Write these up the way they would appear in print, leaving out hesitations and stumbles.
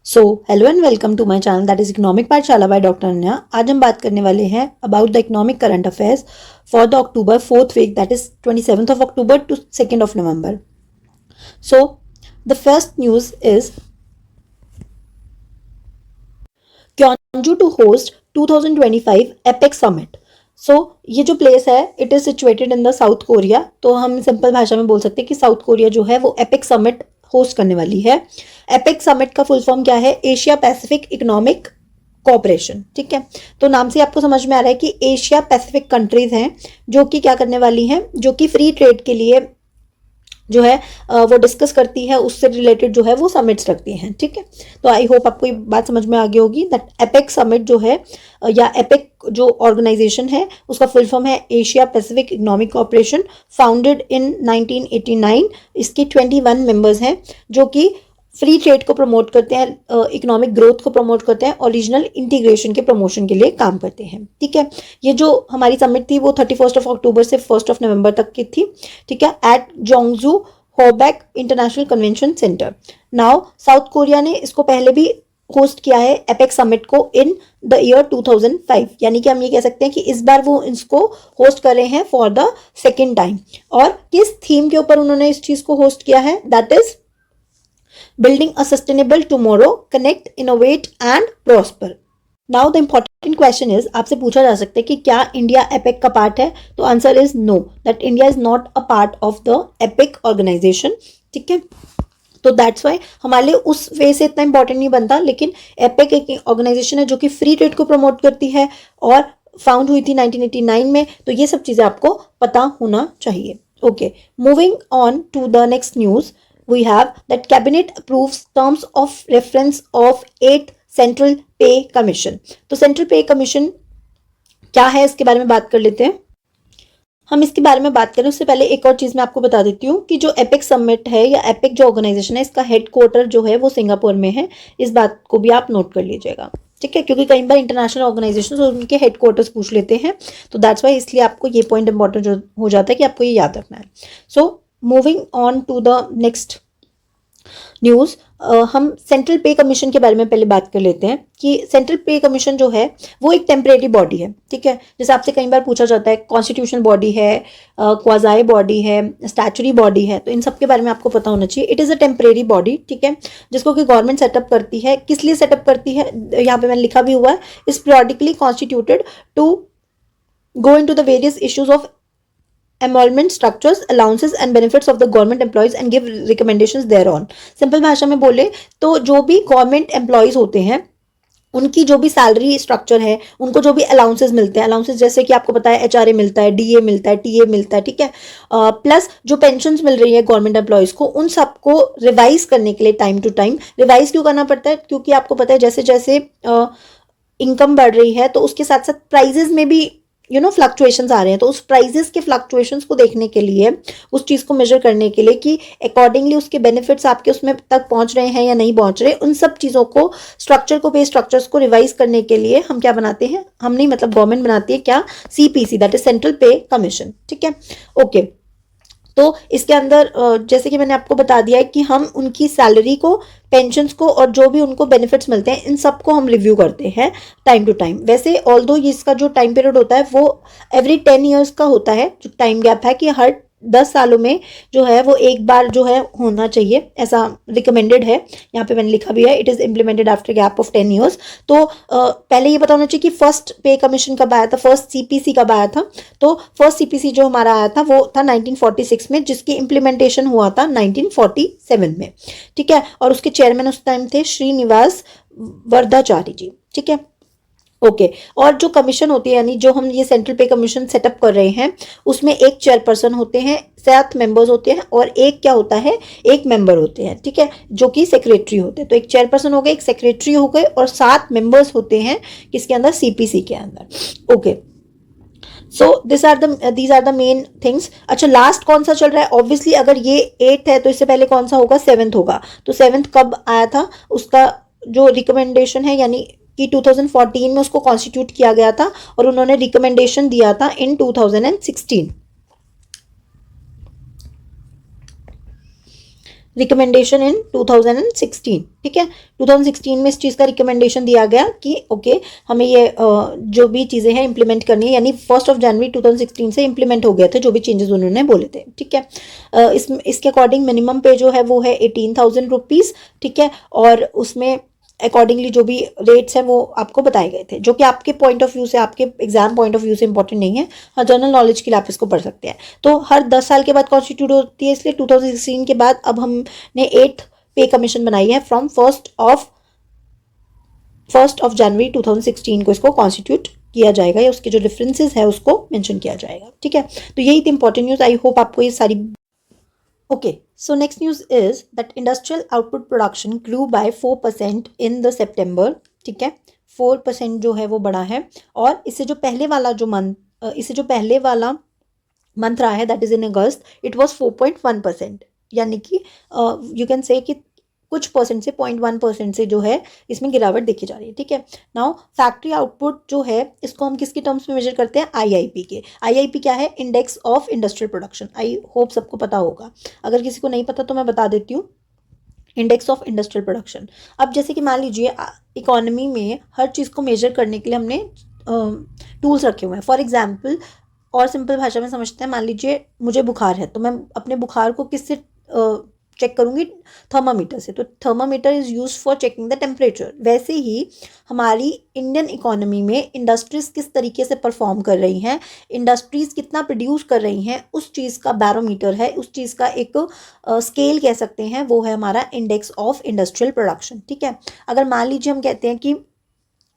So hello and welcome to my channel that is economic Pathshala by doctor Anya. आज हम बात करने वाले हैं about the economic current affairs for the October fourth week that is 27th of October to 2nd of November. So the first news is Gyeongju to host 2025 APEC Summit. सो ये जो place है it is situated in the south Korea. तो हम simple भाषा में बोल सकते हैं कि साउथ कोरिया जो है वो एपिक समिट होस्ट करने वाली है। एपिक समिट का फुल फॉर्म क्या है? Asia Pacific economic cooperation. ठीक है, तो नाम से आपको समझ में आ रहा है कि एशिया पैसिफिक कंट्रीज हैं जो कि क्या करने वाली हैं, जो कि फ्री ट्रेड के लिए जो है वो डिस्कस करती है, उससे रिलेटेड जो है वो समिट्स रखती हैं। ठीक है, तो आई होप आपको ये बात समझ में आ गई होगी दैट एपेक समिट जो है या एपेक जो ऑर्गेनाइजेशन है उसका फुल फॉर्म है Asia Pacific economic cooperation, founded in 1989। इसके 21 मेंबर्स हैं जो कि फ्री ट्रेड को प्रमोट करते हैं, इकोनॉमिक ग्रोथ को प्रमोट करते हैं और रीजनल इंटीग्रेशन के प्रमोशन के लिए काम करते हैं। ठीक है, ये जो हमारी समिट थी वो 31 अक्टूबर से 1 नवंबर तक की थी। ठीक है, at Gyeongju Hwabaek international convention centre. Now South Korea ने इसको पहले भी होस्ट किया है एपेक समिट को इन द ईयर 2005, यानी कि हम ये कह सकते हैं कि इस बार वो इसको होस्ट कर रहे हैं फॉर द सेकेंड टाइम। और किस थीम के ऊपर उन्होंने इस चीज को होस्ट किया है? That is Building a sustainable tomorrow, connect, innovate and prosper. Now the important question is, आपसे पूछा जा सकता है कि क्या इंडिया एपेक का पार्ट है? तो answer is no, that India is not a part of the APEC organisation. ठीक है, तो दैट्स वाई हमारे लिए उस वे से इतना इंपॉर्टेंट नहीं बनता, लेकिन एपेक एक ऑर्गेनाइजेशन है जो कि फ्री ट्रेड को प्रमोट करती है और फाउंड हुई थी 1989 में। तो ये सब चीजें आपको पता होना चाहिए। Okay, moving on to the next news, we have that cabinet approves terms of reference of 8 central pay commission. तो central pay commission क्या है इसके बारे में बात कर लेते हैं। हम इसके बारे में बात करें उससे पहले एक और चीज मैं आपको बता देती हूँ कि जो एपिक समिट है या एपिक जो ऑर्गेनाइजेशन है इसका हेडक्वार्टर जो है वो सिंगापुर में है। इस बात को भी आप नोट कर लीजिएगा। ठीक है, क्योंकि कई बार इंटरनेशनल ऑर्गेनाइजेशन उनके हेडक्वार्टर्स पूछ लेते हैं, तो दैट्स वाई इसलिए आपको ये पॉइंट इंपॉर्टेंट हो जाता है कि आपको ये याद रखना है। So moving on to the next news, हम सेंट्रल पे कमीशन के बारे में पहले बात कर लेते हैं कि सेंट्रल पे कमीशन जो है वो एक टेम्परेरी बॉडी है। ठीक है, जैसे आपसे कई बार पूछा जाता है कॉन्स्टिट्यूशनल बॉडी है, क्वाजाई बॉडी है, स्टैचुरी बॉडी है, तो इन सब के बारे में आपको पता होना चाहिए। It is a temporary body. ठीक है, जिसको कि गवर्नमेंट सेटअप करती है। किस लिए सेटअप करती है? यहाँ पे मैंने लिखा भी हुआ है, is periodically constituted to go into the various issues of emolument structures, allowances and benefits of the government employees and give recommendations thereon. Simple भाषा में बोले तो जो भी गवर्नमेंट एम्प्लॉयज होते हैं उनकी जो भी सैलरी स्ट्रक्चर है, उनको जो भी अलाउंसेस मिलते हैं, अलाउंसेस जैसे कि आपको पता है एचआरए मिलता है, डीए मिलता है, टीए मिलता है। ठीक है, प्लस जो पेंशन्स मिल रही है गवर्नमेंट एम्प्लॉयज को, उन सबको रिवाइज करने के लिए टाइम टू टाइम रिवाइज क्यों करना पड़ता है? क्योंकि आपको पता है जैसे जैसे इनकम बढ़ रही है तो उसके साथ साथ प्राइजेस में भी फ्लक्चुएशंस आ रहे हैं। तो उस प्राइजेस के फ्लक्चुएशंस को देखने के लिए, उस चीज़ को मेजर करने के लिए कि अकॉर्डिंगली उसके बेनिफिट्स आपके उसमें तक पहुंच रहे हैं या नहीं पहुंच रहे, उन सब चीज़ों को स्ट्रक्चर को स्ट्रक्चर्स को रिवाइज करने के लिए हम क्या बनाते हैं? हम नहीं, मतलब गवर्नमेंट बनाती है क्या? CPC, that is central pay commission. ठीक है, ओके। तो इसके अंदर जैसे कि मैंने आपको बता दिया है कि हम उनकी सैलरी को, पेंशन्स को और जो भी उनको बेनिफिट्स मिलते हैं इन सबको हम रिव्यू करते हैं टाइम टू टाइम। वैसे ऑल्दो इसका जो टाइम पीरियड होता है वो एवरी 10 ईयर्स का होता है, जो टाइम गैप है कि हर 10 सालों में जो है वो एक बार जो है होना चाहिए, ऐसा रिकमेंडेड है। यहाँ पे मैंने लिखा भी है, it is implemented after gap of 10 years. तो पहले ये पता होना चाहिए कि फर्स्ट पे कमीशन कब आया था, फर्स्ट सीपीसी कब आया था। तो फर्स्ट सीपीसी जो हमारा आया था वो था 1946 में, जिसकी इम्प्लीमेंटेशन हुआ था 1947 में। ठीक है, और उसके चेयरमैन उस टाइम थे श्रीनिवास वरदाचारी जी। ठीक है, ओके। और जो कमीशन होती है, यानी जो हम ये सेंट्रल पे कमीशन सेटअप कर रहे हैं, उसमें एक चेयरपर्सन होते हैं, 7 मेंबर्स होते हैं और एक क्या होता है? एक मेंबर होते हैं। ठीक है, जो कि सेक्रेटरी होते हैं। तो एक चेयरपर्सन हो गए, एक सेक्रेटरी हो गए और 7 मेंबर्स होते हैं किसके अंदर? सीपीसी के अंदर। Okay, so these are the main things. अच्छा, लास्ट कौन सा चल रहा है? ऑब्वियसली अगर ये 8th है तो इससे पहले कौन सा होगा? 7th होगा। तो 7th कब आया था? उसका जो रिकमेंडेशन है, यानी कि 2014 में उसको कॉन्स्टिट्यूट किया गया था और उन्होंने रिकमेंडेशन दिया था इन 2016। रिकमेंडेशन इन 2016, ठीक है। 2016 में इस चीज़ का रिकमेंडेशन दिया गया कि ओके हमें ये जो भी चीज़ें हैं इम्प्लीमेंट करनी है, यानी 1 जनवरी 2016 से इम्प्लीमेंट हो गए थे जो भी चेंजेस उन्होंने बोले थे, ठीक है। इसके अकॉर्डिंग मिनिमम पे जो है वो है 18,000 रुपीज़, ठीक है। और उसमें अकॉर्डिंगली जो भी रेट्स हैं वो आपको बताए गए थे, जो कि आपके पॉइंट ऑफ व्यू से, आपके एग्जाम पॉइंट ऑफ व्यू से इंपॉर्टेंट नहीं है, हाँ जनरल नॉलेज के लिए आप इसको पढ़ सकते हैं। तो हर 10 साल के बाद कॉन्स्टिट्यूट होती है, इसलिए 2016 के बाद अब हमने 8th पे कमीशन बनाई है फ्रॉम फर्स्ट ऑफ जनवरी 2016 को इसको कॉन्स्टिट्यूट किया जाएगा, या उसके जो डिफरेंसेस है उसको मेंशन किया जाएगा, ठीक है। तो यही थी इंपॉर्टेंट न्यूज़। आई होप आपको ये सारी Okay, so next news is that industrial output production grew by 4% in the September, ठीक है। 4% जो है वो बढ़ा है, और इससे जो पहले वाला मंथ रहा है, that is in August, it was 4.1%, यानी कि यू कैन से कि कुछ परसेंट से 0.1% से जो है इसमें गिरावट देखी जा रही है, ठीक है। नाउ फैक्ट्री आउटपुट जो है इसको हम किसके टर्म्स में मेजर करते हैं, आईआईपी के। आईआईपी क्या है, index of industrial production. I hope सबको पता होगा, अगर किसी को नहीं पता तो मैं बता देती हूँ। इंडेक्स ऑफ इंडस्ट्रियल प्रोडक्शन, अब जैसे कि मान लीजिए इकोनॉमी में हर चीज़ को मेजर करने के लिए हमने टूल्स रखे हुए हैं। फॉर एग्जाम्पल, और सिंपल भाषा में समझते हैं, मान लीजिए मुझे बुखार है तो मैं अपने बुखार को किससे चेक करूँगी, थर्मामीटर से। तो thermometer is use for checking the temperature. वैसे ही हमारी इंडियन इकोनॉमी में इंडस्ट्रीज़ किस तरीके से परफॉर्म कर रही हैं, इंडस्ट्रीज़ कितना प्रोड्यूस कर रही हैं, उस चीज़ का बैरोमीटर है, उस चीज़ का एक स्केल कह सकते हैं, वो है हमारा इंडेक्स ऑफ इंडस्ट्रियल प्रोडक्शन, ठीक है। अगर मान लीजिए हम कहते हैं कि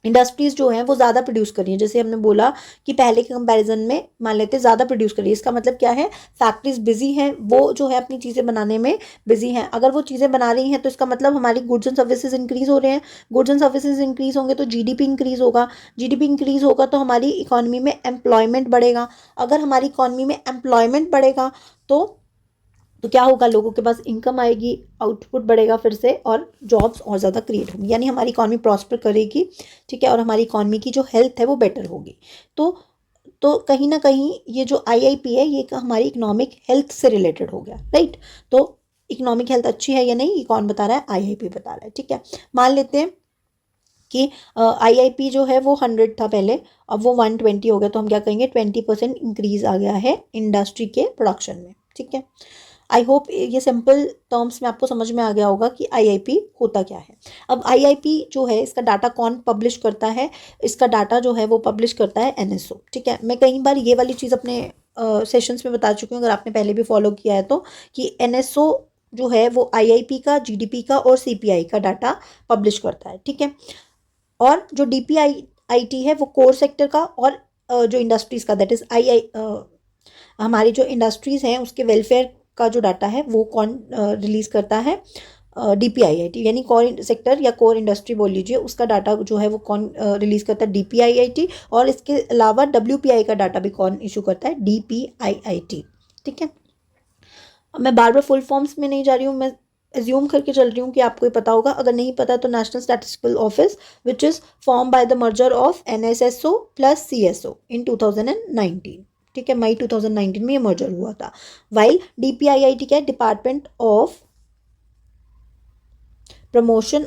इंडस्ट्रीज़ जो हैं वो ज़्यादा प्रोड्यूस कर रही हैं, जैसे हमने बोला कि पहले के कंपैरिजन में मान लेते हैं ज़्यादा प्रोड्यूस कर रही है, इसका मतलब क्या है, फैक्ट्रीज बिजी हैं, वो जो है अपनी चीज़ें बनाने में बिजी हैं। अगर वो चीज़ें बना रही हैं तो इसका मतलब हमारी गुड्स एंड सर्विसेज इंक्रीज़ हो रहे हैं। गुड्स एंड सर्विसेज इंक्रीज़ होंगे तो जीडीपी इंक्रीज़ होगा, जीडीपी इंक्रीज़ होगा तो हमारी इकॉनमी में एम्प्लॉयमेंट बढ़ेगा। अगर हमारी इकॉनमी में एम्प्लॉयमेंट बढ़ेगा तो क्या होगा, लोगों के पास इनकम आएगी, आउटपुट बढ़ेगा फिर से, और जॉब्स और ज़्यादा क्रिएट होंगी, यानी हमारी इकॉनमी प्रॉस्पर करेगी, ठीक है। और हमारी इकॉनमी की जो हेल्थ है वो बेटर होगी। तो कहीं ना कहीं ये जो आईआईपी है ये हमारी इकोनॉमिक हेल्थ से रिलेटेड हो गया, राइट। तो इकोनॉमिक हेल्थ अच्छी है या नहीं, ये कौन बता रहा है, आईआईपी बता रहा है, ठीक है। मान लेते हैं कि आईआईपी जो है वो 100 था पहले, अब वो 120 हो गया, तो हम क्या कहेंगे, 20% इंक्रीज आ गया है इंडस्ट्री के प्रोडक्शन में, ठीक है। आई होप ये सिंपल टर्म्स में आपको समझ में आ गया होगा कि आईआईपी होता क्या है। अब आईआईपी जो है इसका डाटा कौन पब्लिश करता है, इसका डाटा जो है वो पब्लिश करता है एनएसओ, ठीक है। मैं कई बार ये वाली चीज़ अपने सेशंस में बता चुकी हूँ, अगर आपने पहले भी फॉलो किया है तो, कि एनएसओ जो है वो आईआईपी का, जीडीपी का और सीपीआई का डाटा पब्लिश करता है, ठीक है। और जो डीपीआईटी है वो कोर सेक्टर का, और जो इंडस्ट्रीज़ का, दैट इज़ हमारी जो इंडस्ट्रीज़ हैं उसके वेलफेयर का जो डाटा है वो कौन रिलीज़ करता है, डीपीआईआईटी, यानी कोर सेक्टर या कोर इंडस्ट्री बोल लीजिए, उसका डाटा जो है वो कौन रिलीज़ करता है, डीपीआईआईटी। और इसके अलावा डब्ल्यूपीआई का डाटा भी कौन इशू करता है, डीपीआईआईटी, ठीक है। मैं बार बार फुल फॉर्म्स में नहीं जा रही हूँ, मैं एज्यूम करके चल रही हूँ कि आपको ये पता होगा। अगर नहीं पता तो national statistical office which is form by the merger of NSSO plus CSO in 2019, ठीक है। मई 2019 में ये मर्जर हुआ था। वाइल डीपीआईआईटी क्या है, department of promotion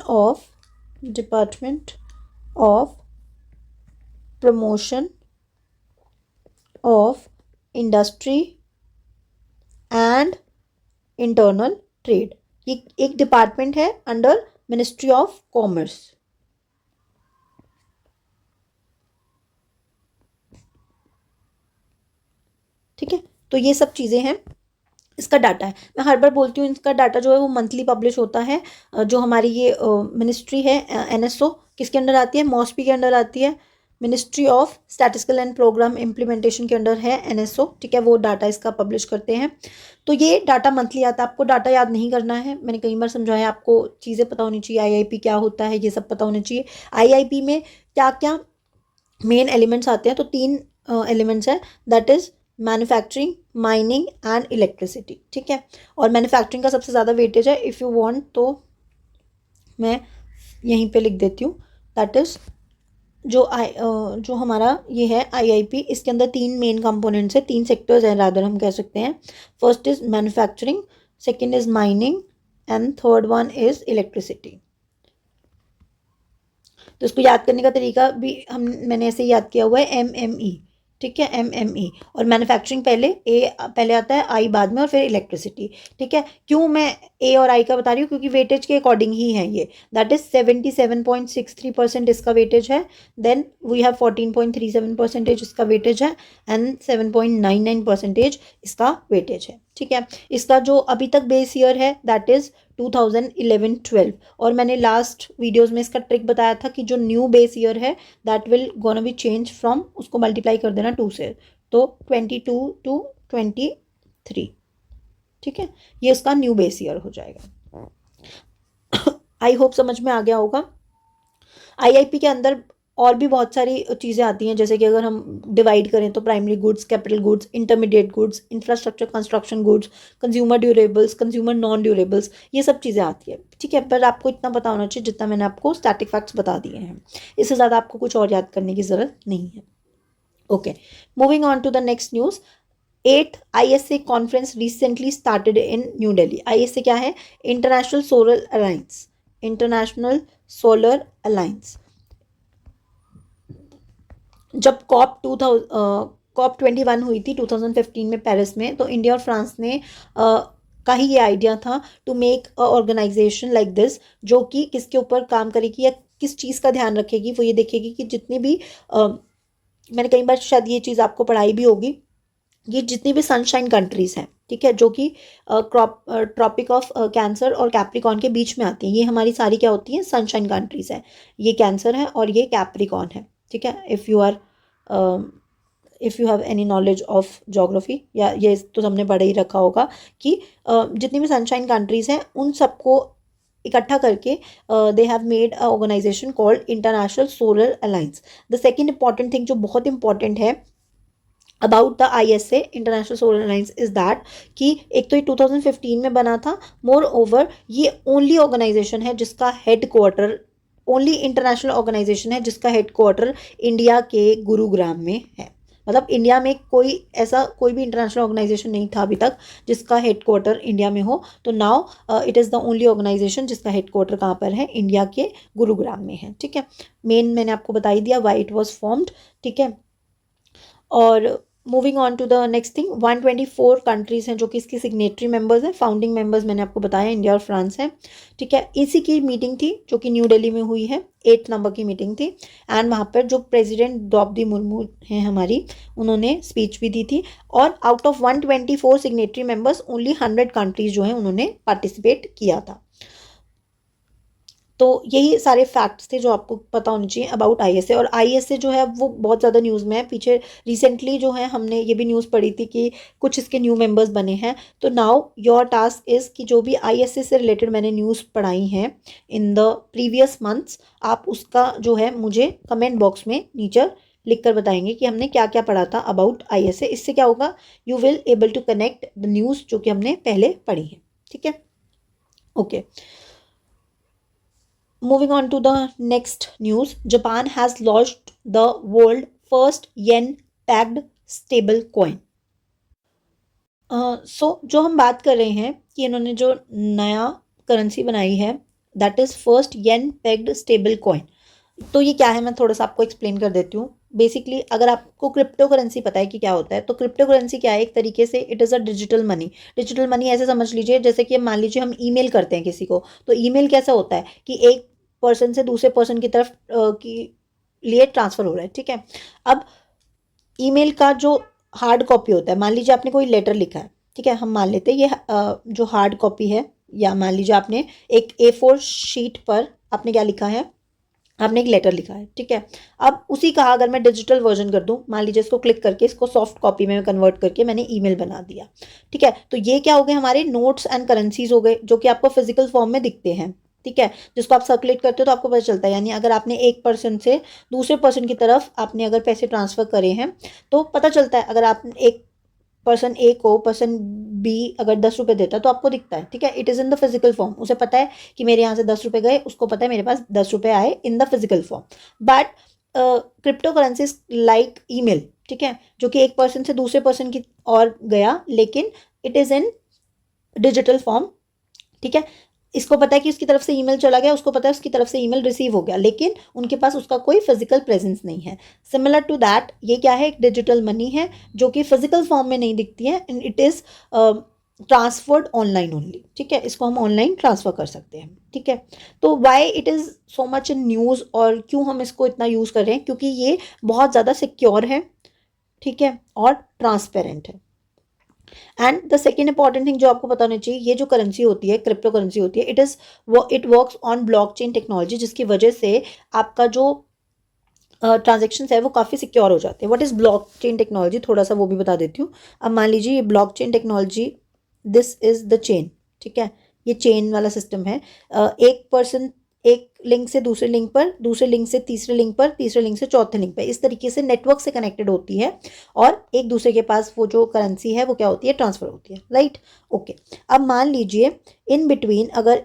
of industry and internal trade, ये एक डिपार्टमेंट है अंडर मिनिस्ट्री ऑफ कॉमर्स, ठीक है। तो ये सब चीज़ें हैं, इसका डाटा है। मैं हर बार बोलती हूँ इसका डाटा जो है वो मंथली पब्लिश होता है। जो हमारी ये मिनिस्ट्री है एनएसओ किसके अंडर आती है, मॉस्पी के अंडर आती है, ministry of statistical and programme implementation के अंडर है एनएसओ, ठीक है। वो डाटा इसका पब्लिश करते हैं। तो ये डाटा मंथली आता है, आपको डाटा याद नहीं करना है, मैंने कई बार समझाया, आपको चीज़ें पता होनी चाहिए, आईआईपी क्या होता है ये सब पता होना चाहिए। आईआईपी में क्या क्या मेन एलिमेंट्स आते हैं, तो 3 एलिमेंट्स हैं, that is manufacturing, mining and electricity, ठीक है। और मैन्युफैक्चरिंग का सबसे ज़्यादा वेटेज है, इफ़ यू वांट तो मैं यहीं पे लिख देती हूँ, दैट इज़ जो हमारा ये है आईआईपी, इसके अंदर 3 मेन कंपोनेंट्स हैं, 3 सेक्टर्स हैं रादर हम कह सकते हैं। First is manufacturing, second is mining and third one is electricity. तो इसको याद करने का तरीका भी मैंने ऐसे याद किया हुआ है, MME, ठीक है, MME। और मैन्युफैक्चरिंग पहले, ए पहले आता है, आई बाद में, और फिर इलेक्ट्रिसिटी, ठीक है। क्यों मैं ए और आई का बता रही हूँ, क्योंकि वेटेज के अकॉर्डिंग ही है ये। दैट इज 77.63% इसका वेटेज है, देन वी हैव 14.37% इसका वेटेज है, एंड 7.99% इसका वेटेज है, ठीक है। इसका जो अभी तक बेस ईयर है दैट इज 2011-12। और मैंने लास्ट वीडियोस में इसका ट्रिक बताया था कि जो न्यू बेस ईयर है that will gonna be change from, उसको मल्टीप्लाई कर देना 2 से, तो 22 to 23, ठीक है, ये इसका न्यू बेस ईयर हो जाएगा। आई होप समझ में आ गया होगा। आईआईपी के अंदर और भी बहुत सारी चीज़ें आती हैं, जैसे कि अगर हम डिवाइड करें तो primary goods, capital goods, intermediate goods, infrastructure construction goods, consumer durables, consumer non durables, ये सब चीज़ें आती है, ठीक है। पर आपको इतना पता होना चाहिए जितना मैंने आपको स्टैटिक फैक्ट्स बता दिए हैं, इससे ज़्यादा आपको कुछ और याद करने की ज़रूरत नहीं है। Okay, moving on to the next news. 8th ISA conference recently started in New Delhi. ISA क्या है? International solar alliance, international solar alliance. जब COP21 हुई थी 2015 में पेरिस में, तो इंडिया और फ्रांस ने का ही ये आइडिया था to make a organisation like this, जो कि किसके ऊपर काम करेगी या किस चीज़ का ध्यान रखेगी, वो ये देखेगी कि जितनी भी मैंने कई बार शायद ये चीज़ आपको पढ़ाई भी होगी, ये जितनी भी सनशाइन कंट्रीज़ हैं, ठीक है, जो कि ट्रॉपिक ऑफ कैंसर और कैप्रिकॉन के बीच में आती हैं, ये हमारी सारी क्या होती हैं? सनशाइन कंट्रीज़ हैं। ये कैंसर है और ये कैप्रिकॉन है, ठीक है। If you have any knowledge of geography, या ये तो हमने पढ़े ही रखा होगा कि जितनी भी सनशाइन कंट्रीज़ हैं उन सबको इकट्ठा करके they have made a organisation called international solar alliance. The second important thing जो बहुत इंपॉर्टेंट है about the ISA international solar alliance is that कि एक तो ये 2015 में बना था, मोर ओवर ये ओनली ऑर्गेनाइजेशन है जिसका headquarter, only international organisation है जिसका हेड क्वार्टर इंडिया के गुरुग्राम में है। मतलब इंडिया में कोई भी इंटरनेशनल ऑर्गेनाइजेशन नहीं था अभी तक जिसका हेड क्वार्टर इंडिया में हो, तो now it is the only organisation जिसका हेड क्वार्टर कहाँ पर है? इंडिया के गुरुग्राम में है, ठीक है। मेन मैंने आपको बता ही दिया वाई इट वॉज फॉर्म्ड, ठीक है। और moving on to the next thing, 124 countries हैं जो कि इसकी सिग्नेटरी मेंबर्स हैं। फाउंडिंग मेंबर्स मैंने आपको बताया इंडिया और फ्रांस हैं, ठीक है। इसी की मीटिंग थी जो कि न्यू दिल्ली में हुई है, 8 नंबर की मीटिंग थी, एंड वहाँ पर जो प्रेसिडेंट द्रौपदी मुर्मू हैं हमारी, उन्होंने स्पीच भी दी थी। और out of 124 signatory members only 100 countries जो हैं उन्होंने पार्टिसिपेट किया था। तो यही सारे फैक्ट्स थे जो आपको पता होने चाहिए अबाउट ISA। और ISA जो है वो बहुत ज़्यादा न्यूज़ में है। पीछे रिसेंटली जो है हमने ये भी न्यूज़ पढ़ी थी कि कुछ इसके न्यू मेंबर्स बने हैं। तो नाउ योर टास्क इज़ कि जो भी ISA से रिलेटेड मैंने न्यूज़ पढ़ाई हैं इन द प्रीवियस मंथ्स, आप उसका जो है मुझे कमेंट बॉक्स में नीचे लिख कर बताएंगे कि हमने क्या क्या पढ़ा था अबाउट ISA। इससे क्या होगा? You will able to connect the news जो कि हमने पहले पढ़ी है, ठीक है। ओके, moving on to the next news, Japan has launched the world first yen pegged stable coin. जो हम बात कर रहे हैं कि इन्होंने जो नया करेंसी बनाई है that is first yen pegged stable coin. तो ये क्या है, मैं थोड़ा सा आपको एक्सप्लेन कर देती हूँ। बेसिकली अगर आपको क्रिप्टो करेंसी पता है कि क्या होता है, तो क्रिप्टो करेंसी क्या है? एक तरीके से it is a digital money. Digital money ऐसे समझ लीजिए जैसे कि मान लीजिए हम ईमेल करते हैं किसी को, तो ईमेल कैसा होता है कि एक पर्सन से दूसरे पर्सन की तरफ की लिए ट्रांसफ़र हो रहा है, ठीक है। अब ईमेल का जो हार्ड कॉपी होता है, मान लीजिए आपने कोई लेटर लिखा है, ठीक है, हम मान लेते हैं ये जो हार्ड कॉपी है, या मान लीजिए आपने एक A4 शीट पर आपने क्या लिखा है? आपने एक लेटर लिखा है, ठीक है। अब उसी का अगर मैं डिजिटल वर्जन कर दूं, मान लीजिए इसको क्लिक करके इसको सॉफ्ट कॉपी में कन्वर्ट करके मैंने ईमेल बना दिया, ठीक है। तो ये क्या हो गए? हमारे नोट्स एंड करेंसीज हो गए जो कि आपको फिजिकल फॉर्म में दिखते हैं, ठीक है, जिसको आप सर्कुलेट करते हो तो आपको पता चलता है। यानी अगर आपने एक पर्सन से दूसरे पर्सन की तरफ आपने अगर पैसे ट्रांसफ़र करे हैं तो पता चलता है। अगर आप एक पर्सन ए को पर्सन बी अगर 10 रुपये देता है तो आपको दिखता है, ठीक है, it is in the physical form. उसे पता है कि मेरे यहाँ से 10 रुपये गए, उसको पता है मेरे पास 10 रुपये आए in the physical form. But crypto currency like email, ठीक है, जो कि एक पर्सन से दूसरे पर्सन की और गया, लेकिन it is in digital form, ठीक है। इसको पता है कि उसकी तरफ से ईमेल चला गया, उसको पता है उसकी तरफ से ईमेल रिसीव हो गया, लेकिन उनके पास उसका कोई फिजिकल प्रेजेंस नहीं है। सिमिलर टू दैट ये क्या है, एक डिजिटल मनी है जो कि फिजिकल फॉर्म में नहीं दिखती है, and it is transferred online only. ठीक है, इसको हम ऑनलाइन ट्रांसफर कर सकते हैं। ठीक है, तो why it is so much in news, और क्यों हम इसको इतना यूज़ कर रहे हैं, क्योंकि ये बहुत ज़्यादा सिक्योर है, ठीक है, और ट्रांसपेरेंट है। And the second important thing जो आपको पता होना चाहिए, ये जो करेंसी होती है, क्रिप्टो करेंसी होती है, it works on blockchain technology, जिसकी वजह से आपका जो ट्रांजेक्शन है वो काफ़ी सिक्योर हो जाते हैं। व्हाट इज़ ब्लॉकचेन टेक्नोलॉजी, थोड़ा सा वो भी बता देती हूँ। अब मान लीजिए ये blockchain technology, this is the chain. ठीक है, ये चेन वाला सिस्टम है। एक पर्सन एक लिंक से दूसरे लिंक पर, दूसरे लिंक से तीसरे लिंक पर, तीसरे लिंक से चौथे लिंक पर, इस तरीके से नेटवर्क से कनेक्टेड होती है, और एक दूसरे के पास वो जो करेंसी है वो क्या होती है, ट्रांसफर होती है। Right, okay. अब मान लीजिए इन बिटवीन अगर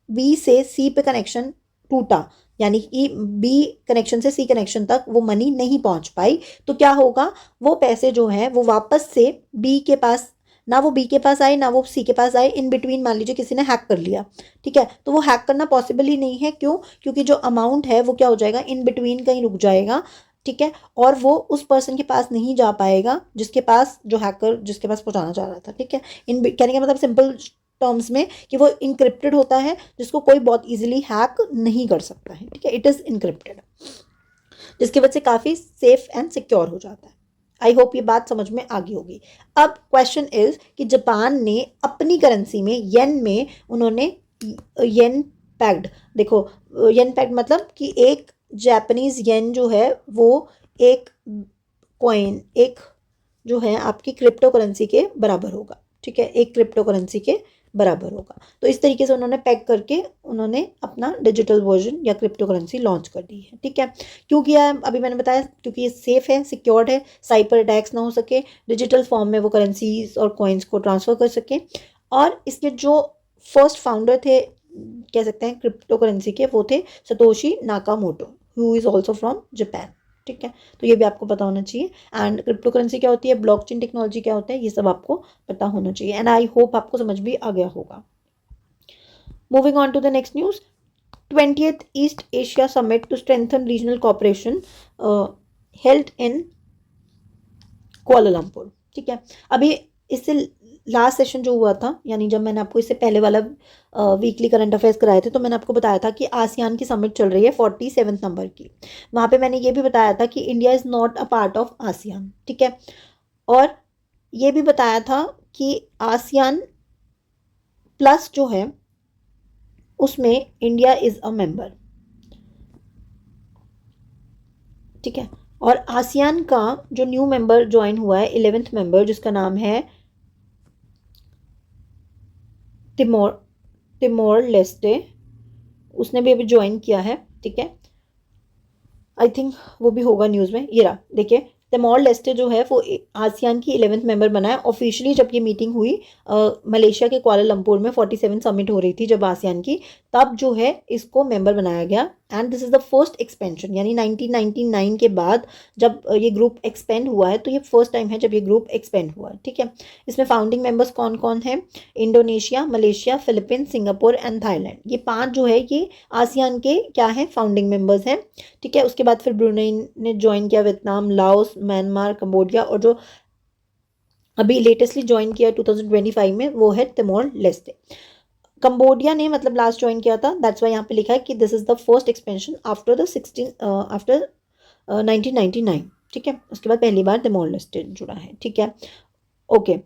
बी से सी पे कनेक्शन टूटा, यानी कि बी कनेक्शन से सी कनेक्शन तक वो मनी नहीं पहुंच पाई, तो क्या होगा, वो पैसे जो हैं वो वापस से बी के पास, ना वो बी के पास आए ना वो सी के पास आए, इन बिटवीन मान लीजिए किसी ने हैक कर लिया। ठीक है, तो वो हैक करना पॉसिबल ही नहीं है। क्यों? क्योंकि जो अमाउंट है वो क्या हो जाएगा, इन बिटवीन कहीं रुक जाएगा। ठीक है, और वो उस पर्सन के पास नहीं जा पाएगा जिसके पास, जो हैकर जिसके पास पहुंचाना चाह रहा था। ठीक है, इन कहने का मतलब सिंपल टर्म्स में कि वो इनक्रिप्टेड होता है, जिसको कोई बहुत इजीली हैक नहीं कर सकता है। ठीक है, इट इज़ इनक्रिप्टेड, जिसकी वजह से काफ़ी सेफ एंड सिक्योर हो जाता है। आई होप ये बात समझ में आ गई होगी। अब क्वेश्चन इज कि जापान ने अपनी करेंसी में, येन में, उन्होंने येन पैक्ड, देखो येन पैक्ड मतलब कि एक जापानीज येन जो है वो एक कॉइन, एक जो है आपकी क्रिप्टो करेंसी के बराबर होगा। ठीक है, एक क्रिप्टो करेंसी के बराबर होगा। तो इस तरीके से उन्होंने पैक करके उन्होंने अपना डिजिटल वर्जन या क्रिप्टो करेंसी लॉन्च कर दी है। ठीक है, क्यों किया है अभी मैंने बताया, क्योंकि ये सेफ है, सिक्योर्ड है, साइबर अटैक्स ना हो सके, डिजिटल फॉर्म में वो करेंसीज और कॉइन्स को ट्रांसफर कर सके। और इसके जो फर्स्ट फाउंडर थे, कह सकते हैं क्रिप्टो करेंसी के, वो थे Satoshi Nakamoto, who is also from Japan. ठीक है, तो ये भी आपको पता होना चाहिए। एंड क्रिप्टो करेंसी क्या होती है, ब्लॉकचेन टेक्नोलॉजी क्या होता है, ये सब आपको पता होना चाहिए। एंड आई होप आपको समझ भी आ गया होगा। Moving on to the next news, 20th East Asia summit to strengthen regional cooperation held in Kuala Lumpur. ठीक है, अभी इससे लास्ट सेशन जो हुआ था, यानी जब मैंने आपको इससे पहले वाला वीकली करंट अफेयर्स कराए थे, तो मैंने आपको बताया था कि आसियान की समिट चल रही है 47 नंबर की। वहाँ पे मैंने ये भी बताया था कि India is not a part of ASEAN. ठीक है, और ये भी बताया था कि आसियान प्लस जो है उसमें इंडिया इज़ अ मेंबर। ठीक है, और आसियान का जो न्यू मेंबर ज्वाइन हुआ है, 11th मेंबर, जिसका नाम है तिमोर लेस्टे, उसने भी अभी ज्वाइन किया है। ठीक है, आई थिंक वो भी होगा न्यूज़ में। ये रहा, देखिए तिमोर लेस्टे जो है वो आसियान की 11th मेंबर बना है ऑफिशियली। जब ये मीटिंग हुई मलेशिया के कुआलालंपुर में, 47 समिट हो रही थी जब आसियान की, तब जो है इसको मेंबर बनाया गया। And this is the first expansion, यानी 1999 के बाद जब ये ग्रुप एक्सपेंड हुआ है, तो ये फर्स्ट टाइम है जब ये ग्रुप एक्सपेंड हुआ है। ठीक है, इसमें फाउंडिंग मेंबर्स कौन कौन हैं, Indonesia, Malaysia, Philippines, Singapore and Thailand, ये 5 जो है ये आसियान के क्या है, फाउंडिंग मेंबर्स हैं। ठीक है, उसके बाद फिर ब्रुनेई ने ज्वाइन किया, वियतनाम, लाओस, म्यांमार, कंबोडिया, और जो अभी लेटेस्टली ज्वाइन किया 2025 में वो है तिमोर लेस्टे। कंबोडिया ने मतलब लास्ट ज्वाइन किया था, दैट्स वाई यहाँ पे लिखा है कि this is the first expansion after the 1999। ठीक है, उसके बाद पहली बार तिमोर लेस्टे जुड़ा है। ठीक है, okay,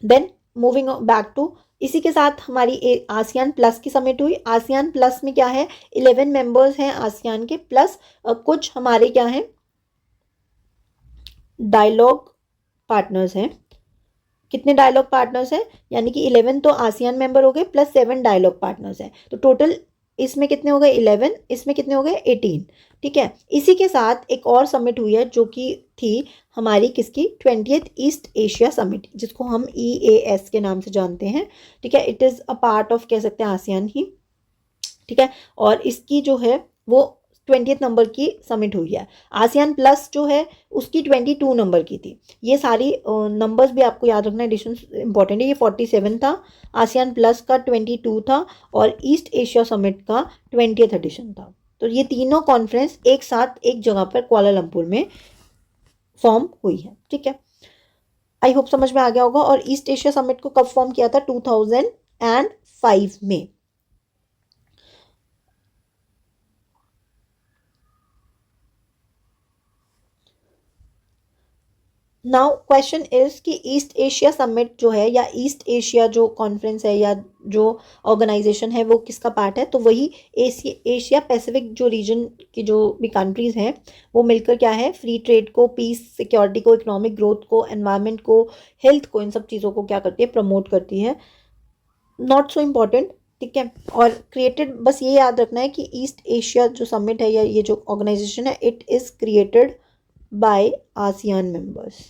then moving back to, इसी के साथ हमारी आसियान प्लस की समिट हुई। आसियान प्लस में क्या है, 11 मेंबर्स हैं आसियान के, प्लस कुछ हमारे क्या हैं, डायलॉग पार्टनर्स हैं। कितने डायलॉग पार्टनर्स हैं, यानी कि 11 तो आसियान मेंबर हो गए, प्लस 7 डायलॉग पार्टनर्स हैं, तो टोटल इसमें कितने हो गए 11, इसमें कितने हो गए 18। ठीक है, इसी के साथ एक और समिट हुई है जो कि थी हमारी किसकी, 20th ईस्ट एशिया समिट, जिसको हम EAS के नाम से जानते हैं। ठीक है, it is a part of, कह सकते हैं, आसियान ही। ठीक है, और इसकी जो है वो 20th नंबर की समिट हुई है। आसियान प्लस जो है उसकी 22 नंबर की थी। ये सारी नंबर्स भी आपको याद रखना, एडिशन इंपॉर्टेंट है। ये 47 था, आसियान प्लस का 22 था और ईस्ट एशिया समिट का 20th एडिशन था। तो ये तीनों कॉन्फ्रेंस एक साथ एक जगह पर कुआलालंपुर में फॉर्म हुई है। ठीक है, आई होप समझ में आ गया होगा। और ईस्ट एशिया समिट को कब फॉर्म किया था? 2005 में। नाउ क्वेश्चन इज कि ईस्ट एशिया समिट जो है या ईस्ट एशिया जो कॉन्फ्रेंस है या जो ऑर्गेनाइजेशन है वो किसका पार्ट है? तो वही एशिया पैसिफिक जो रीजन की जो भी कंट्रीज हैं वो मिलकर क्या है, फ्री ट्रेड को, पीस, सिक्योरिटी को, इकोनॉमिक ग्रोथ को, एनवायरनमेंट को, हेल्थ को, इन सब चीज़ों को क्या करती है, प्रमोट करती है। Not so important. ठीक है, और क्रिएटेड, बस ये याद रखना है कि ईस्ट एशिया जो समिट है या ये जो ऑर्गेनाइजेशन है, it is created by ASEAN members.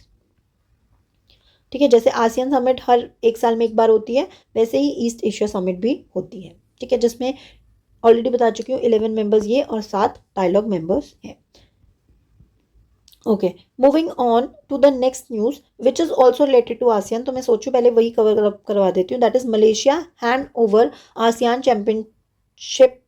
ठीक है, जैसे आसियान समिट हर एक साल में एक बार होती है, वैसे ही ईस्ट एशिया समिट भी होती है। ठीक है, जिसमें ऑलरेडी बता चुकी हूँ 11 मेंबर्स ये और 7 डायलॉग मेंबर्स हैं। Okay, moving on to the next news which is also related to ASEAN. तो मैं सोचूं पहले वही कवर करवा देती हूँ। That is Malaysia hand over ASEAN championship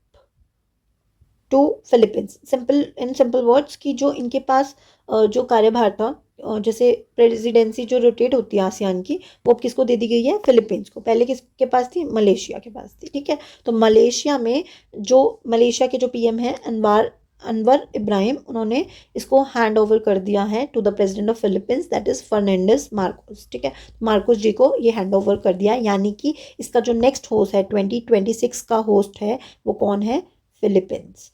to Philippines. Simple, in simple words की जो इनके पास जो कार्यभार था, जैसे प्रेसिडेंसी जो रोटेट होती है आसियान की, वो अब किसको दे दी गई है? फिलीपींस को। पहले किसके पास थी? मलेशिया के पास थी। ठीक है, तो मलेशिया में जो मलेशिया के जो पीएम है अनवर इब्राहिम, उन्होंने इसको हैंड ओवर कर दिया है to the president of Philippines, that is Fernandez Marcos. ठीक है, मार्कोस जी को ये हैंड ओवर कर दिया, यानी कि इसका जो नेक्स्ट होस्ट है 2026 का होस्ट है वो कौन है? फिलीपींस।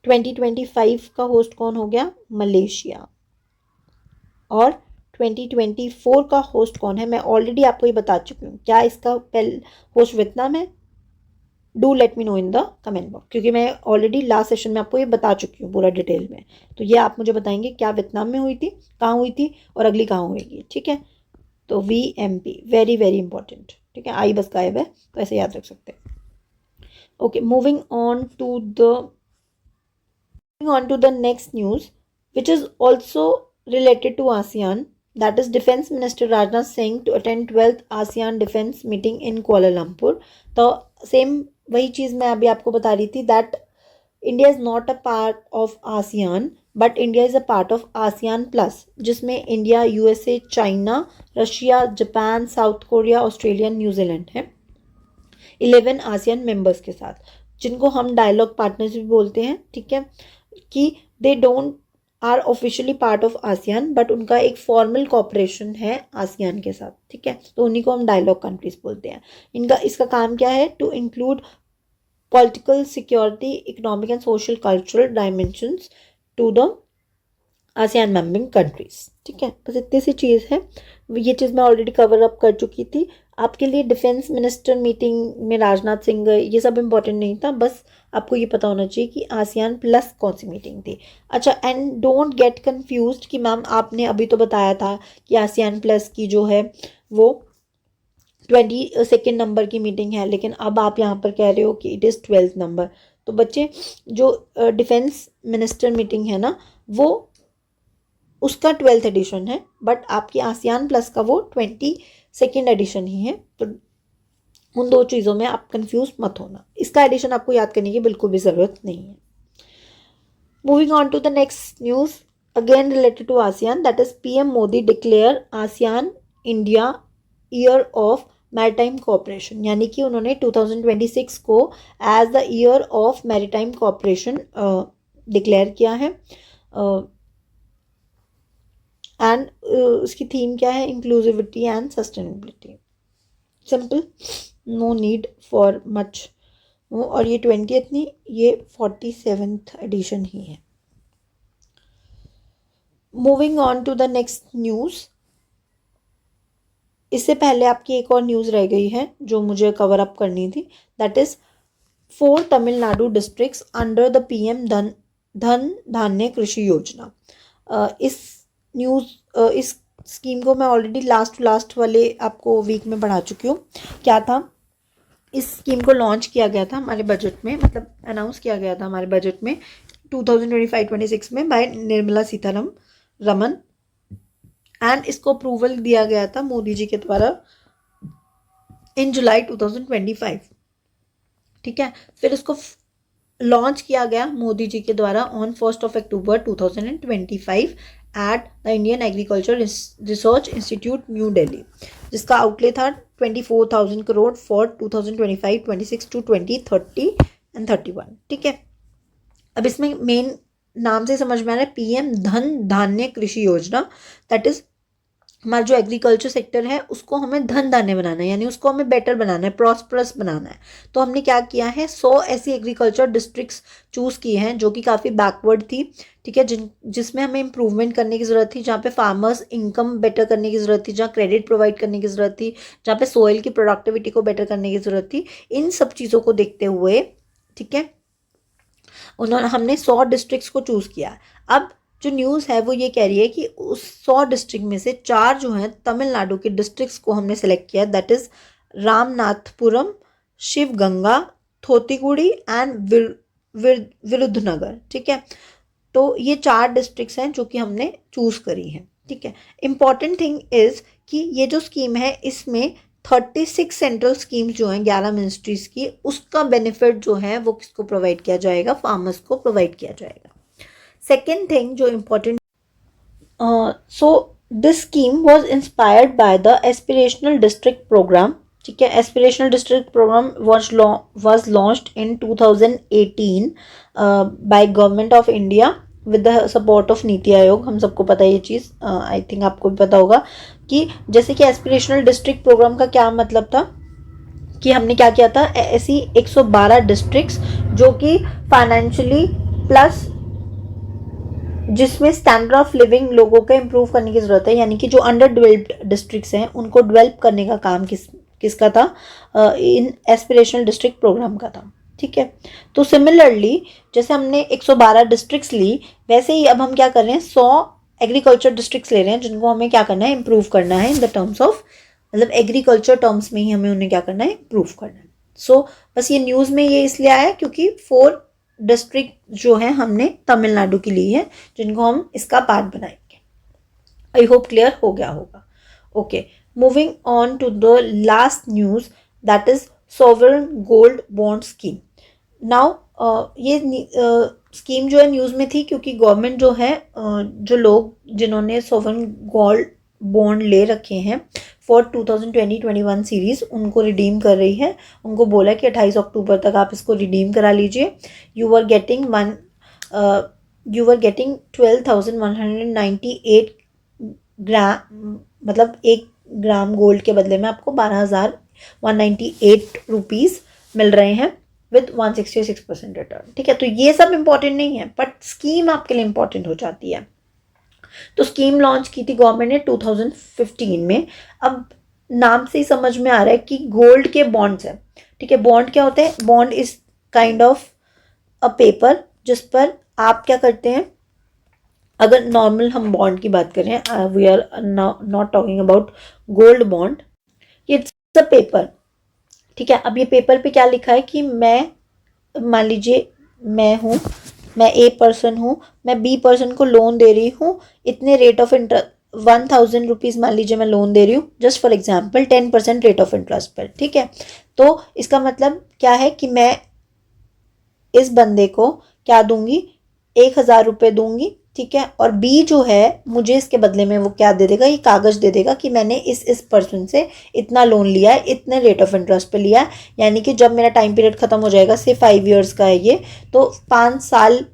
2025 का होस्ट कौन हो गया? मलेशिया। और 2024 का होस्ट कौन है? मैं ऑलरेडी आपको ये बता चुकी हूँ। क्या इसका होस्ट वियतनाम है? Do let me know in the comment box, क्योंकि मैं ऑलरेडी लास्ट सेशन में आपको ये बता चुकी हूँ पूरा डिटेल में। तो ये आप मुझे बताएंगे क्या वियतनाम में हुई थी, कहाँ हुई थी और अगली कहाँ होगी। ठीक है, तो VMP वेरी वेरी इंपॉर्टेंट। ठीक है, आई बस गायब है तो ऐसे याद रख सकते हैं। Okay, moving on to the next news, which is also related to ASEAN, that is Defense Minister Rajnath Singh to attend 12th ASEAN Defense Meeting in Kuala Lumpur. तो सेम वही चीज़ मैं अभी आपको बता रही थी, that India is not a part of ASEAN but India is a part of ASEAN plus, जिसमें India, USA, China, Russia, Japan, South Korea, Australia, New Zealand है। 11 आसियान मेंबर्स के साथ, जिनको हम डायलॉग पार्टनर्स भी बोलते हैं। ठीक है, कि they don't are officially part of ASEAN but उनका एक फॉर्मल कॉपरेशन है आसियान के साथ। ठीक है, तो उन्हीं को हम डायलॉग कंट्रीज बोलते हैं। इसका काम क्या है? To include political, security, economic and social cultural dimensions to the ASEAN membering countries. ठीक है, बस इतनी सी चीज़ है। ये चीज़ मैं ऑलरेडी कवर अप कर चुकी थी आपके लिए। डिफेंस मिनिस्टर मीटिंग में राजनाथ सिंह गए, ये सब इंपॉर्टेंट नहीं था, बस आपको ये पता होना चाहिए कि आसियान प्लस कौन सी मीटिंग थी। अच्छा, एंड डोंट गेट कंफ्यूज्ड कि मैम आपने अभी तो बताया था कि आसियान प्लस की जो है वो 22nd नंबर की मीटिंग है, लेकिन अब आप यहाँ पर कह रहे हो कि इट इज़ 12th नंबर। तो बच्चे, जो डिफेंस मिनिस्टर मीटिंग है ना, वो उसका 12th एडिशन है, बट आपकी आसियान प्लस का वो 22nd एडिशन ही है। तो उन दो चीज़ों में आप कंफ्यूज मत होना, इसका एडिशन आपको याद करने की बिल्कुल भी ज़रूरत नहीं है। Moving on to the next news, again related to ASEAN, that is PM Modi declare ASEAN India year of maritime cooperation, यानी कि उन्होंने 2026 को as the year of maritime cooperation declare किया है। एंड उसकी थीम क्या है? Inclusivity and sustainability. Simple, no need for much. और ये 20th नहीं, ये 47th एडिशन ही है। Moving on to the next news, इससे पहले आपकी एक और न्यूज़ रह गई है जो मुझे कवर अप करनी थी, that is 4 Tamil Nadu districts under the PM धन धान्य कृषि योजना। इस स्कीम को मैं ऑलरेडी लास्ट वाले आपको वीक में पढ़ा चुकी हूँ। क्या था इस स्कीम को लॉन्च किया गया था हमारे बजट में, मतलब अनाउंस किया गया था हमारे बजट में 2025-26 में बाय निर्मला सीतारमन, एंड इसको अप्रूवल दिया गया था मोदी जी के द्वारा इन जुलाई 2025। ठीक है, फिर इसको लॉन्च किया गया मोदी जी के द्वारा on 1 October 2025 at the Indian agriculture research institute new Delhi, जिसका आउटले था 24,000 करोड़ फॉर 2025-26 टू 2030 एंड 31। ठीक है, अब इसमें मेन नाम से समझ में आ रहा है पीएम धन धान्य कृषि योजना, दैट इज हमारा जो एग्रीकल्चर सेक्टर है उसको हमें धन धान्य बनाना है, यानी उसको हमें बेटर बनाना है, प्रॉस्परस बनाना है। तो हमने क्या किया है, 100 ऐसी एग्रीकल्चर डिस्ट्रिक्ट्स चूज किए हैं जो कि काफ़ी बैकवर्ड थी। ठीक है, जिसमें हमें इंप्रूवमेंट करने की ज़रूरत थी, जहाँ पे फार्मर्स इनकम बेटर करने की ज़रूरत थी, जहाँ क्रेडिट प्रोवाइड करने की ज़रूरत थी, जहाँ पे सोइल की प्रोडक्टिविटी को बेटर करने की ज़रूरत थी। इन सब चीज़ों को देखते हुए, ठीक है, हमने 100 डिस्ट्रिक्ट्स को चूज़ किया। अब जो न्यूज़ है वो ये कह रही है कि उस 100 डिस्ट्रिक्ट में से 4 जो हैं तमिलनाडु के डिस्ट्रिक्ट्स को हमने सेलेक्ट किया, that is Ramanathapuram, Sivaganga, Thoothukudi and Virudhunagar. ठीक है, तो ये 4 डिस्ट्रिक्ट्स हैं जो कि हमने चूज़ करी हैं। ठीक है, इम्पॉर्टेंट थिंग इज़ कि ये जो स्कीम है इसमें 36 सेंट्रल स्कीम्स जो हैं 11 मिनिस्ट्रीज की, उसका बेनिफिट जो है वो किसको प्रोवाइड किया जाएगा, फार्मर्स को प्रोवाइड किया जाएगा। सेकेंड थिंग जो important, so this scheme was inspired by the aspirational district programme. ठीक है, aspirational district programme was launched in 2018 by government of India with the support of NITI Aayog. हम सबको पता है ये चीज़, आई थिंक आपको भी पता होगा कि जैसे कि एस्पिरेशनल डिस्ट्रिक्ट प्रोग्राम का क्या मतलब था कि हमने क्या किया था, ऐसी 112 डिस्ट्रिक्ट्स जो कि फाइनेंशियली प्लस जिसमें स्टैंडर्ड ऑफ लिविंग लोगों का इंप्रूव करने की ज़रूरत है, यानी कि जो अंडर डेवलप्ड डिस्ट्रिक्ट्स हैं उनको डेवलप करने का काम किसका था, इन एस्पिरेशनल डिस्ट्रिक्ट प्रोग्राम का था। ठीक है, तो सिमिलरली जैसे हमने 112 डिस्ट्रिक्ट्स ली, वैसे ही अब हम क्या कर रहे हैं, 100 एग्रीकल्चर डिस्ट्रिक्ट्स ले रहे हैं जिनको हमें क्या करना है, इंप्रूव करना है इन द टर्म्स ऑफ, मतलब एग्रीकल्चर टर्म्स में ही हमें उन्हें क्या करना है, इंप्रूव करना है। सो बस ये न्यूज़ में ये इसलिए आया क्योंकि 4 डिस्ट्रिक्ट जो है हमने तमिलनाडु की ली है जिनको हम इसका पार्ट बनाएंगे। आई होप क्लियर हो गया होगा। Okay, moving on to the last news, that is sovereign gold bond scheme. Now ये स्कीम जो है न्यूज़ में थी क्योंकि गवर्नमेंट जो है जो लोग जिन्होंने सॉवरेन गोल्ड बॉन्ड ले रखे हैं फॉर 2020-21 सीरीज़ उनको रिडीम कर रही है। उनको बोला कि 28 अक्टूबर तक आप इसको रिडीम करा लीजिए। यू आर गेटिंग 12,198 ग्राम, मतलब 1 ग्राम गोल्ड के बदले में आपको 12,198 रुपीज़ मिल रहे हैं विद 166% रिटर्न। ठीक है, तो ये सब इंपॉर्टेंट नहीं है बट स्कीम आपके लिए इंपॉर्टेंट हो जाती है। तो स्कीम लॉन्च की थी गवर्नमेंट ने 2015 में। अब नाम से ही समझ में आ रहा है कि गोल्ड के बॉन्ड्स हैं। ठीक है, बॉन्ड क्या होते हैं, bond is kind of a paper जिस पर आप क्या करते हैं, अगर नॉर्मल हम बॉन्ड की बात करें, we are not talking about gold bond, it's a paper. ठीक है, अब ये पेपर पे क्या लिखा है कि मैं, मान लीजिए मैं ए पर्सन हूँ, मैं बी पर्सन को लोन दे रही हूँ, इतने रेट ऑफ इंटरेस्ट 1,000 रुपीज़ मान लीजिए मैं लोन दे रही हूँ, just for example 10% rate of interest पर। ठीक है, तो इसका मतलब क्या है कि मैं इस बंदे को क्या दूंगी, 1,000 रुपये दूंगी। ठीक है, और बी जो है मुझे इसके बदले में वो क्या दे देगा, ये कागज़ दे देगा कि मैंने इस पर्सन से इतना लोन लिया है, इतने रेट ऑफ इंटरेस्ट पे लिया है, यानी कि जब मेरा टाइम पीरियड खत्म हो जाएगा, से 5 ईयर्स का है ये, तो 5 साल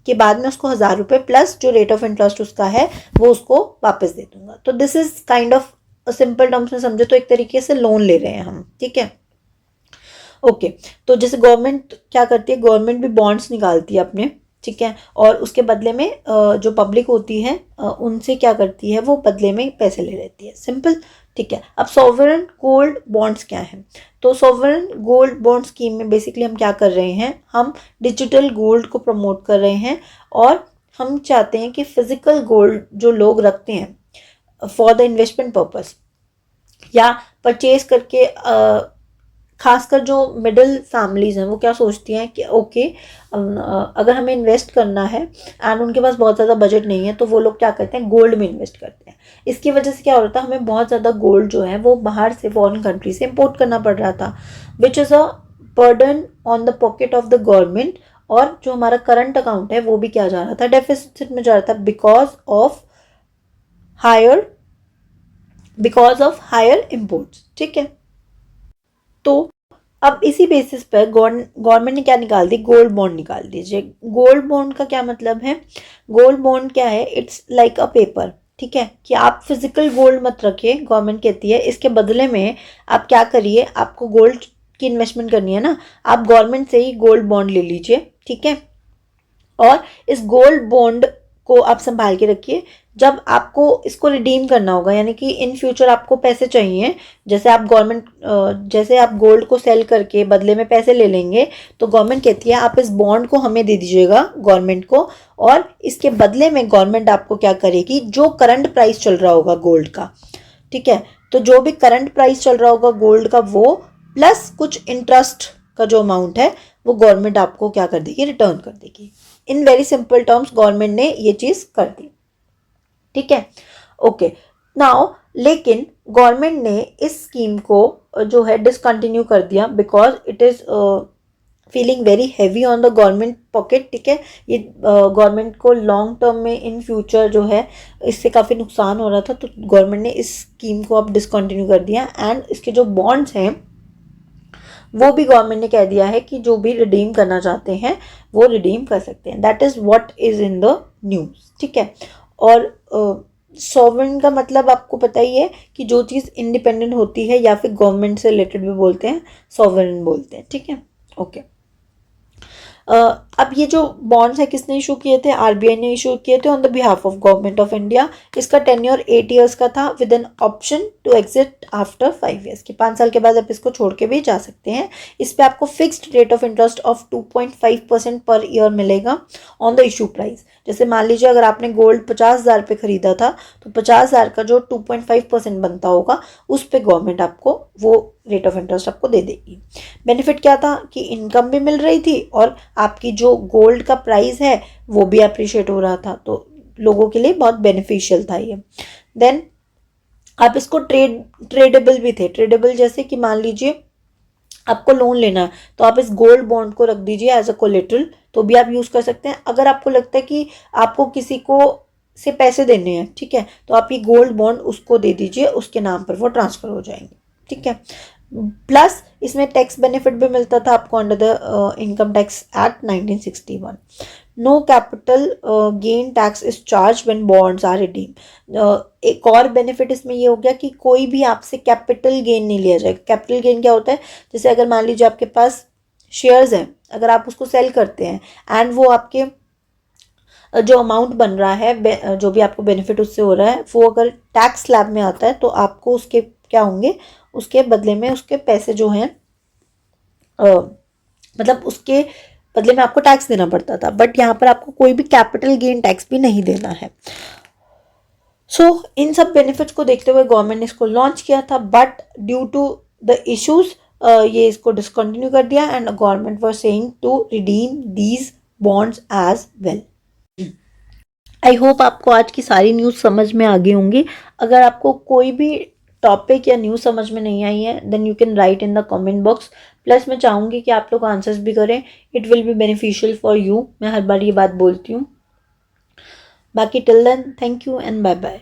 के बाद में उसको 1,000 रुपये प्लस जो रेट ऑफ इंटरेस्ट उसका है वो उसको वापस दे दूंगा। तो this is kind of simple terms में समझो तो एक तरीके से लोन ले रहे हैं हम। ठीक है, ओके, तो जैसे गवर्नमेंट क्या करती है, गवर्नमेंट भी बॉन्ड्स निकालती है अपने। ठीक है, और उसके बदले में जो पब्लिक होती है उनसे क्या करती है, वो बदले में पैसे ले लेती है, सिंपल। ठीक है, अब सॉवरेन गोल्ड बॉन्ड्स क्या हैं, तो सॉवरेन गोल्ड बॉन्ड स्कीम में बेसिकली हम क्या कर रहे हैं, हम डिजिटल गोल्ड को प्रमोट कर रहे हैं और हम चाहते हैं कि फिजिकल गोल्ड जो लोग रखते हैं फॉर द इन्वेस्टमेंट पर्पस या परचेज करके खासकर जो मिडिल फैमिलीज हैं वो क्या सोचती हैं कि ओके, अगर हमें इन्वेस्ट करना है एंड उनके पास बहुत ज़्यादा बजट नहीं है, तो वो लोग क्या करते हैं, गोल्ड में इन्वेस्ट करते हैं। इसकी वजह से क्या हो रहा था, हमें बहुत ज़्यादा गोल्ड जो है वो बाहर से, फॉरेन कंट्री से इम्पोर्ट करना पड़ रहा था, which is a burden on the pocket of the government. और जो हमारा करंट अकाउंट है वो भी क्या जा रहा था, डेफिसिट में जा रहा था, higher because of higher imports. ठीक है, तो अब इसी बेसिस पर गवर्नमेंट ने क्या निकाल दी, गोल्ड बॉन्ड निकाल दीजिए। गोल्ड बॉन्ड का क्या मतलब है, गोल्ड बॉन्ड क्या है, इट्स लाइक अ पेपर। ठीक है, कि आप फिजिकल गोल्ड मत रखिए, गवर्नमेंट कहती है, इसके बदले में आप क्या करिए, आपको गोल्ड की इन्वेस्टमेंट करनी है ना, आप गवर्नमेंट से ही गोल्ड बॉन्ड ले लीजिए। ठीक है, और इस गोल्ड बॉन्ड को आप संभाल के रखिए। जब आपको इसको रिडीम करना होगा, यानी कि इन फ्यूचर आपको पैसे चाहिए, जैसे आप गोल्ड को सेल करके बदले में पैसे ले लेंगे, तो गवर्नमेंट कहती है आप इस बॉन्ड को हमें दे दीजिएगा, गवर्नमेंट को, और इसके बदले में गवर्नमेंट आपको क्या करेगी, जो करंट प्राइस चल रहा होगा गोल्ड का, ठीक है, तो जो भी करंट प्राइस चल रहा होगा गोल्ड का, वो प्लस कुछ इंटरेस्ट का जो अमाउंट है वो गवर्नमेंट आपको क्या कर देगी, रिटर्न कर देगी। In very simple terms government ने ये चीज कर दी। ठीक है, ओके नाउ, लेकिन गवर्नमेंट ने इस स्कीम को जो है डिसकंटिन्यू कर दिया, because it is feeling very heavy on the government pocket. ठीक है, ये गवर्नमेंट को लॉन्ग टर्म में इन फ्यूचर जो है इससे काफ़ी नुकसान हो रहा था, तो गवर्नमेंट ने इस स्कीम को अब डिसकंटिन्यू कर दिया। एंड इसके जो बॉन्ड्स हैं वो भी गवर्नमेंट ने कह दिया है कि जो भी रिडीम करना चाहते हैं वो रिडीम कर सकते हैं। That is what is in the news. ठीक है, और सॉवरेन का मतलब आपको पता ही है कि जो चीज़ इंडिपेंडेंट होती है, या फिर गवर्नमेंट से रिलेटेड भी बोलते हैं, सॉवरेन बोलते हैं। ठीक है, ओके। अब ये जो बॉन्ड्स है किसने इशू किए थे, आरबीआई ने इशू किए थे on the behalf of government of India. इसका टेन्योर 8 ईयर्स का था, with an option to exit after 5 years, कि 5 साल के बाद आप इसको छोड़ के भी जा सकते हैं। इस पे आपको fixed rate of interest of 2.5% per year मिलेगा ऑन द इशू प्राइस। जैसे मान लीजिए अगर आपने गोल्ड 50,000 पे खरीदा था, तो 50,000 का जो 2.5% बनता होगा, उस पे गवर्नमेंट आपको वो रेट ऑफ इंटरेस्ट आपको दे देगी। बेनिफिट क्या था कि इनकम भी मिल रही थी, और आपकी जो गोल्ड का प्राइस है वो भी अप्रिशिएट हो रहा था, तो लोगों के लिए बहुत बेनिफिशियल था ये। देन आप इसको ट्रेडेबल भी थे। ट्रेडेबल जैसे कि मान लीजिए आपको लोन लेना है, तो आप इस गोल्ड बॉन्ड को रख दीजिए एज अ कोलेटरल, तो भी आप यूज कर सकते हैं। अगर आपको लगता है कि आपको किसी को से पैसे देने हैं, ठीक है, तो आप ये गोल्ड बॉन्ड उसको दे दीजिए, उसके नाम पर वो ट्रांसफर हो जाएंगे। ठीक है, प्लस इसमें टैक्स बेनिफिट भी मिलता था आपको under the income tax act 1961। No capital gain tax is charge when bonds are redeem. एक और बेनिफिट इसमें ये हो गया कि कोई भी आपसे कैपिटल गेन नहीं लिया जाएगा। कैपिटल गेन क्या होता है, जैसे अगर मान लीजिए आपके पास शेयर्स हैं, अगर आप उसको सेल करते हैं एंड वो आपके जो अमाउंट बन रहा है, जो भी आपको बेनिफिट उससे हो रहा है, वो अगर टैक्स स्लैब में आता है, तो आपको उसके क्या होंगे, उसके बदले में उसके पैसे जो हैं, मतलब उसके बदले में आपको टैक्स देना पड़ता था। बट यहाँ पर आपको कोई भी कैपिटल गेन टैक्स भी नहीं देना है। सो इन सब बेनिफिट्स को देखते हुए गवर्नमेंट ने इसको लॉन्च किया था, but due to the issues ये इसको डिसकंटिन्यू कर दिया, and government was saying to redeem these bonds as well. I hope आपको आज की सारी न्यूज़ समझ में आ गई होंगी। अगर आपको कोई भी टॉपिक या न्यूज़ समझ में नहीं आई है, then you can write in the comment box. Plus मैं चाहूँगी कि आप लोग आंसर्स भी करें, it will be beneficial for you. मैं हर बार ये बात बोलती हूँ। बाकी till then, thank you and bye bye.